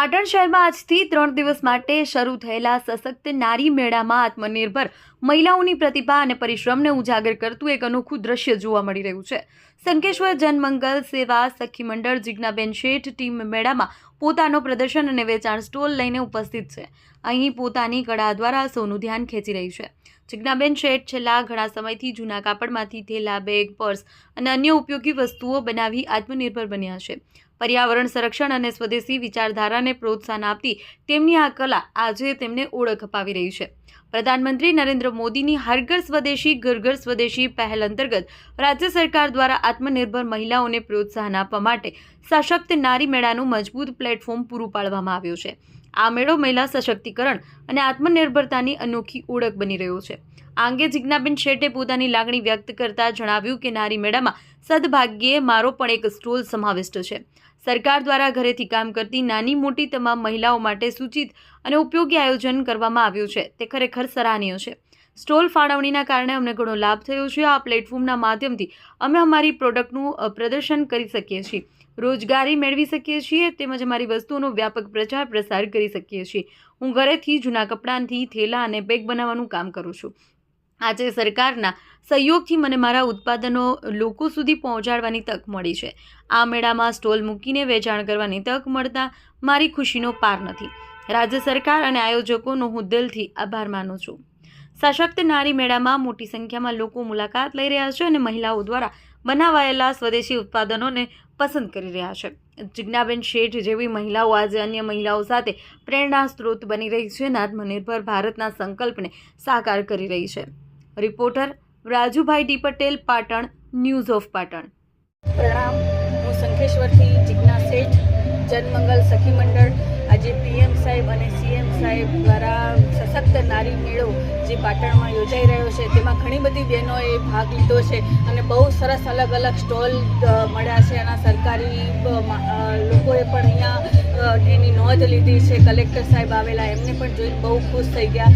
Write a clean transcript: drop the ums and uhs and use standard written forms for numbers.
પાટણ શહેરમાં આજથી 3 દિવસ માટે શરૂ થયેલા સશક્ત નારી મેળામાં આત્મનિર્ભર મહિલાઓની પ્રતિભા અને પરિશ્રમને ઉજાગર કરતું એક અનોખું દ્રશ્ય જોવા મળી રહ્યું છે। સંકેશ્વર જનમંગલ સેવા સખી મંડળ જીજ્ઞાબેન શેઠ ટીમ મેળામાં પોતાનો પ્રદર્શન અને વેચાણ સ્ટોલ લઈને ઉપસ્થિત છે। અહીં પોતાની કળા દ્વારા સૌનું ધ્યાન ખેંચી રહી છે। જીજ્ઞાબેન શેઠ છેલ્લા ઘણા સમયથી જૂના કાપડમાંથી થેલા, બેગ, પર્સ અને અન્ય ઉપયોગી વસ્તુઓ બનાવી આત્મનિર્ભર બન્યા છે। पर्यावरण संरक्षण और स्वदेशी विचारधारा ने प्रोत्साहन आपती तेमनी आ कला आज तेमने ओळख अपावी रही है। प्रधानमंत्री नरेंद्र मोदी की हर घर स्वदेशी घर घर स्वदेशी पहल अंतर्गत राज्य सरकार द्वारा आत्मनिर्भर महिलाओं ने प्रोत्साहन आपवा माटे सशक्त नारी मेळानुं मजबूत प्लेटफॉर्म पूरुं पाडवामां आव्युं छे। आ मेळो महिला सशक्तिकरण और आत्मनिर्भरतानी अनोखी ओळख बनी रह्यो छे। आ अंगे जिज्ञाबेन शेठे पोतानी लागणी व्यक्त करता जणाव्युं के नारी मेळामां सद्भाग्ये मारो पण एक स्टॉल समाविष्ट छे। सरकार द्वारा घरेथी काम करती नानी मोटी तमाम महिलाओं माटे सूचित और उपयोगी आयोजन करवामां आव्युं छे ते खरेखर सराहनीय छे। स्टॉल फाळवणीना कारणे अमने घणो लाभ थयो छे। आ प्लेटफॉर्मना माध्यमथी अमे अमारी प्रोडक्टनुं प्रदर्शन करी शकीए छीए, रोजगारी मेळवी शकीए छीए તેમજ અમારી વસ્તુઓનો વ્યાપક પ્રચાર પ્રસાર કરી શકીએ છીએ। હું ઘરેથી જૂના કપડાંથી થેલા અને બેગ બનાવવાનું કામ કરું છું। આજે સરકારના સહયોગથી મને મારા ઉત્પાદનો લોકો સુધી પહોંચાડવાની તક મળી છે। આ મેળામાં સ્ટોલ મૂકીને વેચાણ કરવાની તક મળતા મારી ખુશીનો પાર નથી। રાજ્ય સરકાર અને આયોજકોનો હું દિલથી આભાર માનું છું। સશક્ત નારી મેળામાં મોટી સંખ્યામાં લોકો મુલાકાત લઈ રહ્યા છે અને મહિલાઓ દ્વારા બનાવાયેલા સ્વદેશી ઉત્પાદનોને પસંદ કરી રહ્યા છે। જીજ્ઞાબેન શેઠ જેવી મહિલાઓ આજે અન્ય મહિલાઓ સાથે પ્રેરણા સ્ત્રોત બની રહી છે અને આત્મનિર્ભર ભારતના સંકલ્પને સાકાર કરી રહી છે। Reporter Rajubhai D Patel, Patan, news of Patan. प्रणाम, हूँ संकेश्वर थी जिज्ञा सेठ जनमंगल सखी मंडल। आज पीएम साहेब और सीएम साहेब द्वारा सशक्त नारी मेळो जे पाटण में योजाई रह्यो छे तेमां घणी बधी बहनोए भाग लीधो छे अने बहु सरस अलग अलग स्टॉल मळ्या छे। अने सरकारी लोकोए पण अहींया एनी नोंध लीधी छे। कलेक्टर साहेब आवेला एमने पण जोईने बहु खुश थई गया।